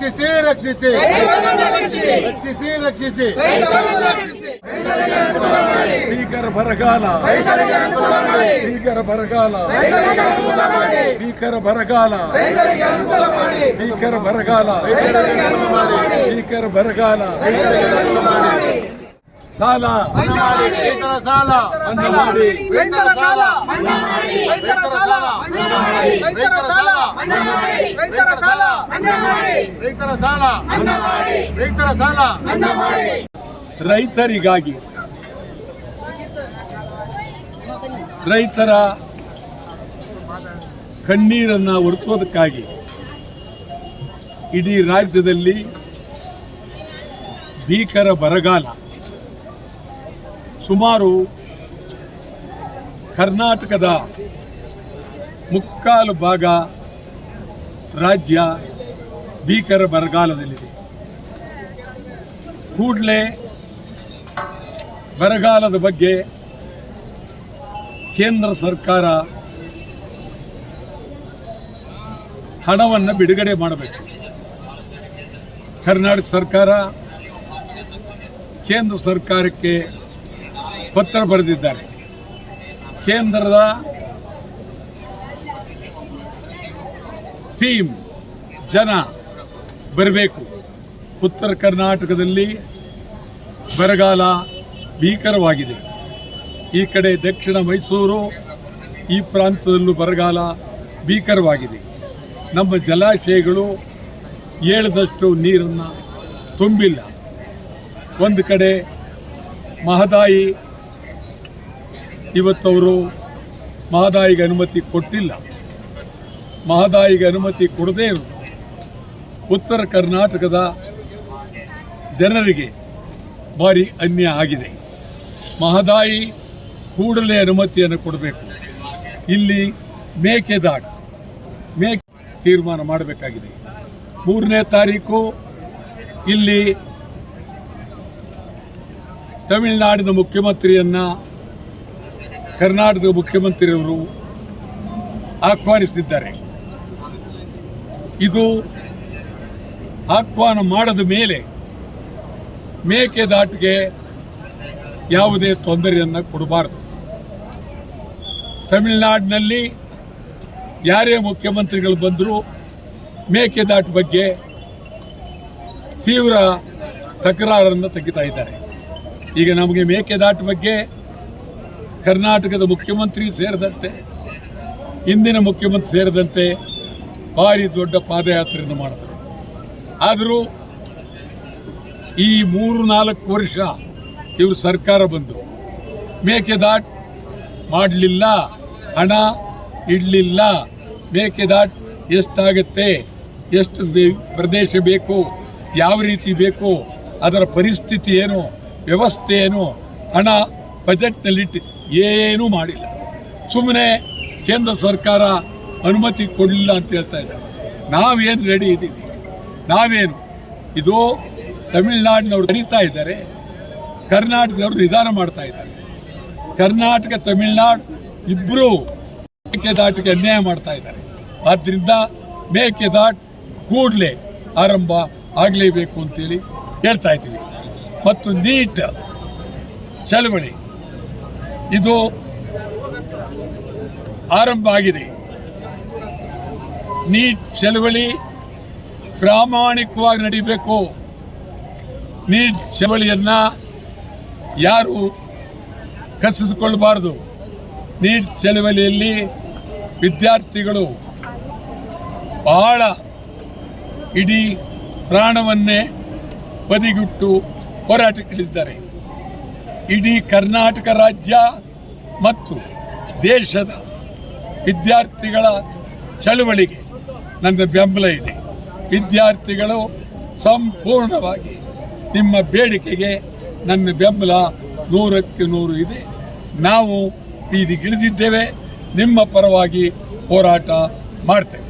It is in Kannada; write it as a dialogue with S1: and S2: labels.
S1: ರಕ್ಷಿಸಿ ರಕ್ಷಿಸಿ ರಕ್ಷಿಸಿ ರಕ್ಷಿಸಿ
S2: ಭೀಕರ ಬರಗಾಲ ಭೀಕರ ಬರಗಾಲ ಭೀಕರ ಬರಗಾಲ ಭೀಕರ ಬರಗಾಲ ಭೀಕರ ಬರಗಾಲ ಸಾಲ
S1: ರೈತರ ಸಾಲ
S2: ಮನ್ನಾ ಮಾಡಿ
S1: ರೈತರ ಸಾಲ ರೈತರ ಸಾಲ ರೈತರ ಸಾಲ ರೈತರ ಸಾಲ ರೈತರ ಸಾಲ ರೈತರ ಸಾಲ
S2: ರೈತರಿಗಾಗಿ ರೈತರ ಕಣ್ಣೀರನ್ನು ಒರೆಸೋದಕ್ಕಾಗಿ ಇಡೀ ರಾಜ್ಯದಲ್ಲಿ ಭೀಕರ ಬರಗಾಲ ಸುಮಾರು ಕರ್ನಾಟಕದ ಮುಕ್ಕಾಲು ಭಾಗ ರಾಜ್ಯ ಭೀಕರ ಬರಗಾಲದಲ್ಲಿದೆ. ಕೂಡಲೇ ಬರಗಾಲದ ಬಗ್ಗೆ ಕೇಂದ್ರ ಸರ್ಕಾರ ಹಣವನ್ನು ಬಿಡುಗಡೆ ಮಾಡಬೇಕು. ಕರ್ನಾಟಕ ಸರ್ಕಾರ ಕೇಂದ್ರ ಸರ್ಕಾರಕ್ಕೆ ಪತ್ರ ಬರೆದಿದ್ದಾರೆ. ಕೇಂದ್ರದ ಟೀಮ್ ಜನ ಬರಬೇಕು. ಉತ್ತರ ಕರ್ನಾಟಕದಲ್ಲಿ ಬರಗಾಲ ಭೀಕರವಾಗಿದೆ. ಈ ಕಡೆ ದಕ್ಷಿಣ ಮೈಸೂರು ಈ ಪ್ರಾಂತದಲ್ಲೂ ಬರಗಾಲ ಭೀಕರವಾಗಿದೆ. ನಮ್ಮ ಜಲಾಶಯಗಳು ಏಳದಷ್ಟು ನೀರನ್ನು ತುಂಬಿಲ್ಲ. ಒಂದು ಕಡೆ ಮಹದಾಯಿ ಇವತ್ತವರು ಮಹದಾಯಿಗೆ ಅನುಮತಿ ಕೊಟ್ಟಿಲ್ಲ. ಮಹದಾಯಿಗೆ ಅನುಮತಿ ಕೊಡದೇ ಉತ್ತರ ಕರ್ನಾಟಕದ ಜನರಿಗೆ ಭಾರಿ ಅನ್ಯಾಯ ಆಗಿದೆ. ಮಹದಾಯಿ ಕೂಡಲೇ ಅನುಮತಿಯನ್ನು ಕೊಡಬೇಕು. ಇಲ್ಲಿ ಮೇಕೆದಾಟು ತೀರ್ಮಾನ ಮಾಡಬೇಕಾಗಿದೆ. 3ನೇ ತಾರೀಕು ಇಲ್ಲಿ ತಮಿಳುನಾಡಿನ ಮುಖ್ಯಮಂತ್ರಿಯನ್ನು ಕರ್ನಾಟಕದ ಮುಖ್ಯಮಂತ್ರಿಯವರು ಆಹ್ವಾನಿಸಿದ್ದಾರೆ. ಇದು ಆಹ್ವಾನ ಮಾಡದ ಮೇಲೆ ಮೇಕೆದಾಟಿಗೆ ಯಾವುದೇ ತೊಂದರೆಯನ್ನು ಕೊಡಬಾರದು. ತಮಿಳುನಾಡಿನಲ್ಲಿ ಯಾರೇ ಮುಖ್ಯಮಂತ್ರಿಗಳು ಬಂದರೂ ಮೇಕೆದಾಟು ಬಗ್ಗೆ ತೀವ್ರ ತಕರಾರನ್ನು ತೆಗಿತಾ ಇದ್ದಾರೆ. ಈಗ ನಮಗೆ ಮೇಕೆದಾಟು ಬಗ್ಗೆ ಕರ್ನಾಟಕದ ಮುಖ್ಯಮಂತ್ರಿ ಸೇರಿದಂತೆ ಇಂದಿನ ಮುಖ್ಯಮಂತ್ರಿ ಸೇರಿದಂತೆ ಭಾರಿ ದೊಡ್ಡ ಪಾದಯಾತ್ರೆಯನ್ನು ಮಾಡಿದರು. ಆದರೂ ಈ 3-4 ವರ್ಷ ಇವರು ಸರ್ಕಾರ ಬಂದು ಮೇಕೆದಾಟು ಮಾಡಲಿಲ್ಲ, ಹಣ ಇಡಲಿಲ್ಲ. ಮೇಕೆದಾಟು ಎಷ್ಟಾಗತ್ತೆ, ಎಷ್ಟು ಪ್ರದೇಶ ಬೇಕು, ಯಾವ ರೀತಿ ಬೇಕು, ಅದರ ಪರಿಸ್ಥಿತಿ ಏನು, ವ್ಯವಸ್ಥೆ ಏನು, ಹಣ ಬಜೆಟ್ನಲ್ಲಿಟ್ಟು ಏನೂ ಮಾಡಿಲ್ಲ. ಸುಮ್ಮನೆ ಕೇಂದ್ರ ಸರ್ಕಾರ ಅನುಮತಿ ಕೊಡಲಿಲ್ಲ ಅಂತ ಹೇಳ್ತಾ ಇದ್ದಾರೆ. ನಾವೇನು ರೆಡಿ ಇದ್ದೀವಿ? ನಾವೇನು ಇದು ತಮಿಳುನಾಡಿನವ್ರು ಕರೀತಾ ಇದ್ದಾರೆ, ಕರ್ನಾಟಕದವರು ನಿಧಾನ ಮಾಡ್ತಾ ಇದ್ದಾರೆ. ಕರ್ನಾಟಕ ತಮಿಳುನಾಡು ಇಬ್ಬರು ಮೇಕೆದಾಟಿಗೆ ಅನ್ಯಾಯ ಮಾಡ್ತಾ ಇದ್ದಾರೆ. ಆದ್ದರಿಂದ ಮೇಕೆದಾಟು ಕೂಡಲೇ ಆರಂಭ ಆಗಲೇಬೇಕು ಅಂತೇಳಿ ಹೇಳ್ತಾ ಇದ್ದೀವಿ. ಮತ್ತು ನೀಟ್ ಚಳವಳಿ ಇದು ಆರಂಭ ಆಗಿದೆ. ನೀಟ್ ಚಳವಳಿ ಪ್ರಾಮಾಣಿಕವಾಗಿ ನಡೀಬೇಕು. ನೀಟ್ ಚಳವಳಿಯನ್ನು ಯಾರು ಕಸಿದುಕೊಳ್ಳಬಾರದು. ನೀಟ್ ಚಳವಳಿಯಲ್ಲಿ ವಿದ್ಯಾರ್ಥಿಗಳು ಬಹಳ ಇಡೀ ಪ್ರಾಣವನ್ನೇ ಬದಿಗಿಟ್ಟು ಹೋರಾಟಕ್ಕಿಳಿದ್ದಾರೆ. ಇಡೀ ಕರ್ನಾಟಕ ರಾಜ್ಯ ಮತ್ತು ದೇಶದ ವಿದ್ಯಾರ್ಥಿಗಳ ಚಳವಳಿಗೆ ನನ್ನ ಬೆಂಬಲ ಇದೆ. ವಿದ್ಯಾರ್ಥಿಗಳು ಸಂಪೂರ್ಣವಾಗಿ ನಿಮ್ಮ ಬೇಡಿಕೆಗೆ ನನ್ನ ಬೆಂಬಲ 100ಕ್ಕೆ 100 ಇದೆ. ನಾವು ಬೀದಿಗಿಳಿದಿದ್ದೇವೆ. ನಿಮ್ಮ ಪರವಾಗಿ ಹೋರಾಟ ಮಾಡ್ತೇವೆ.